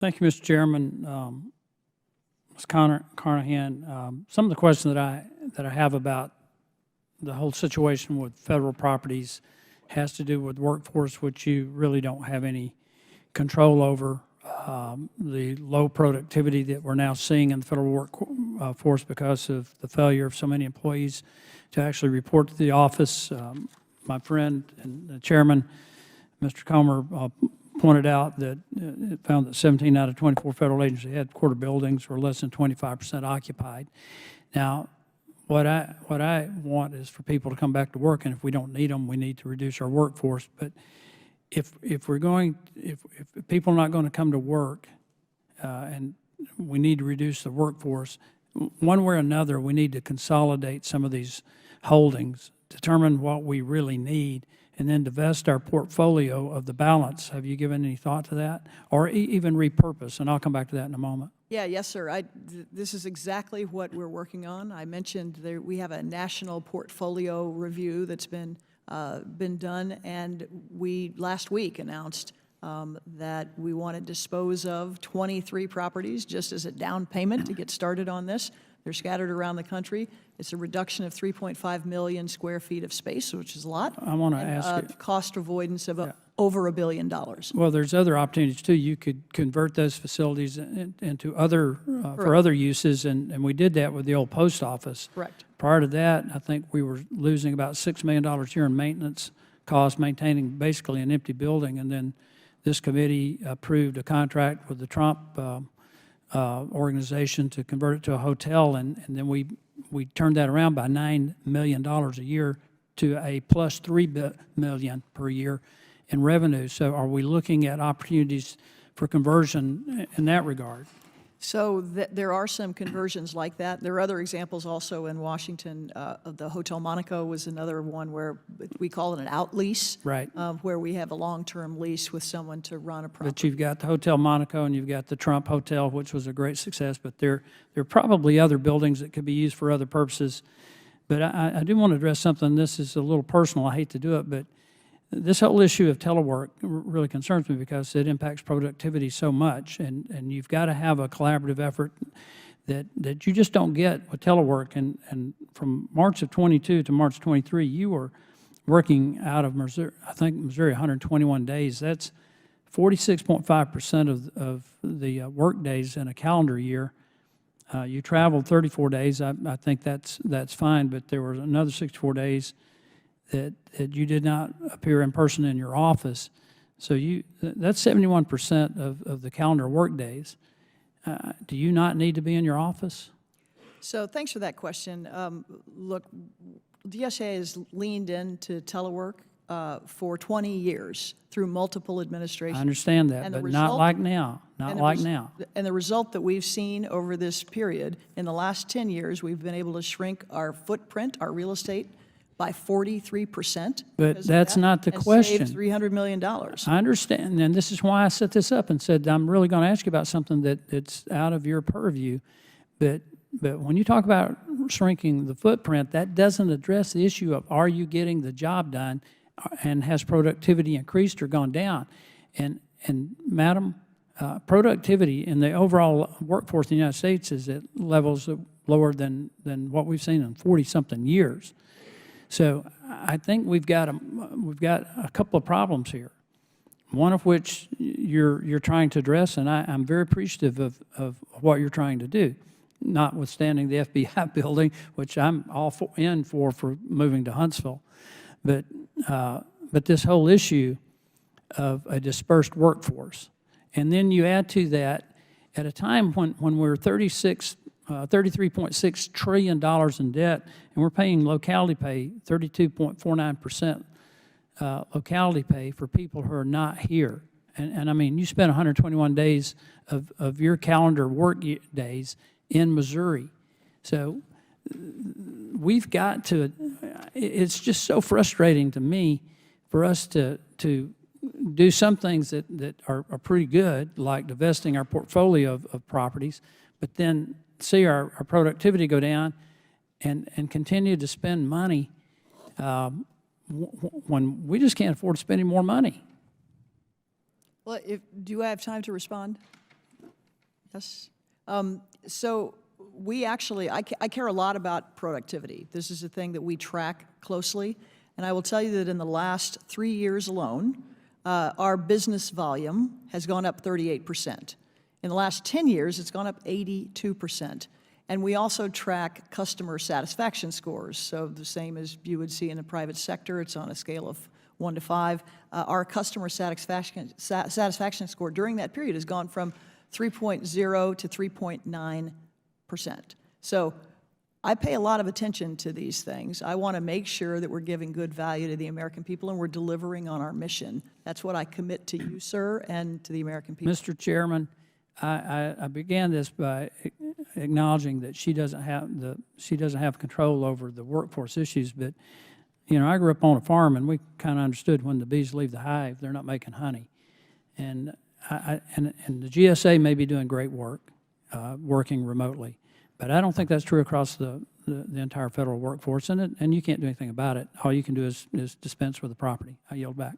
Thank you, Mr. Chairman. Ms. Carnahan, some of the questions that I have about the whole situation with federal properties has to do with workforce, which you really don't have any control over. The low productivity that we're now seeing in the federal workforce because of the failure of so many employees to actually report to the office. My friend and the chairman, Mr. Comer, pointed out that it found that 17 out of 24 federal agency headquarter buildings were less than 25% occupied. Now, what I want is for people to come back to work, and if we don't need them, we need to reduce our workforce. But if people are not going to come to work, and we need to reduce the workforce, one way or another, we need to consolidate some of these holdings, determine what we really need, and then divest our portfolio of the balance. Have you given any thought to that? Or even repurpose, and I'll come back to that in a moment. Yeah, yes, sir. This is exactly what we're working on. I mentioned we have a national portfolio review that's been done, and we last week announced that we want to dispose of 23 properties just as a down payment to get started on this. They're scattered around the country. It's a reduction of 3.5 million square feet of space, which is a lot. I want to ask you. Cost avoidance of over $1 billion. Well, there's other opportunities too. You could convert those facilities into other, for other uses, and we did that with the old post office. Correct. Prior to that, I think we were losing about $6 million a year in maintenance costs, maintaining basically an empty building, and then this committee approved a contract with the Trump organization to convert it to a hotel, and then we turned that around by $9 million a year to a plus $3 million per year in revenue. So are we looking at opportunities for conversion in that regard? So there are some conversions like that. There are other examples also in Washington. The Hotel Monaco was another one where we call it an out lease, right? Where we have a long-term lease with someone to run a property. But you've got the Hotel Monaco and you've got the Trump Hotel, which was a great success. But there are probably other buildings that could be used for other purposes. But I do want to address something. This is a little personal. I hate to do it, but this whole issue of telework really concerns me because it impacts productivity so much, and you've got to have a collaborative effort that you just don't get with telework. And from March of 22 to March 23, you were working out of Missouri, I think Missouri, 121 days. That's 46.5% of the work days in a calendar year. You traveled 34 days. I think that's fine, but there were another 64 days that you did not appear in person in your office. So that's 71% of the calendar work days. Do you not need to be in your office? So thanks for that question. Look, GSA has leaned into telework for 20 years through multiple administrations. I understand that, but not like now, not like now. And the result that we've seen over this period, in the last 10 years, we've been able to shrink our footprint, our real estate, by 43%. But that's not the question. Saved $300 million. I understand, and this is why I set this up and said I'm really going to ask you about something that's out of your purview. But when you talk about shrinking the footprint, that doesn't address the issue of are you getting the job done, and has productivity increased or gone down? And Madam, productivity in the overall workforce in the United States is at levels lower than what we've seen in 40-something years. So I think we've got a couple of problems here, one of which you're trying to address, and I'm very appreciative of what you're trying to do, notwithstanding the FBI building, which I'm all for moving to Huntsville. But this whole issue of a dispersed workforce, and then you add to that at a time when we're $33.6 trillion in debt, and we're paying locality pay, 32.49% locality pay for people who are not here. And I mean, you spend 121 days of your calendar work days in Missouri. So we've got to, it's just so frustrating to me for us to do some things that are pretty good, like divesting our portfolio of properties, but then see our productivity go down and continue to spend money when we just can't afford to spend any more money. Well, do I have time to respond? Yes. So we actually, I care a lot about productivity. This is a thing that we track closely. And I will tell you that in the last 3 years alone, our business volume has gone up 38%. In the last 10 years, it's gone up 82%. And we also track customer satisfaction scores. So the same as you would see in the private sector, it's on a scale of 1 to 5. Our customer satisfaction score during that period has gone from 3.0 to 3.9%. So I pay a lot of attention to these things. I want to make sure that we're giving good value to the American people and we're delivering on our mission. That's what I commit to you, sir, and to the American people. Mr. Chairman, I began this by acknowledging that she doesn't have control over the workforce issues, but you know, I grew up on a farm and we kind of understood when the bees leave the hive, they're not making honey. And and the GSA may be doing great work, working remotely, but I don't think that's true across the entire federal workforce, and you can't do anything about it. All you can do is dispense with the property. I yield back.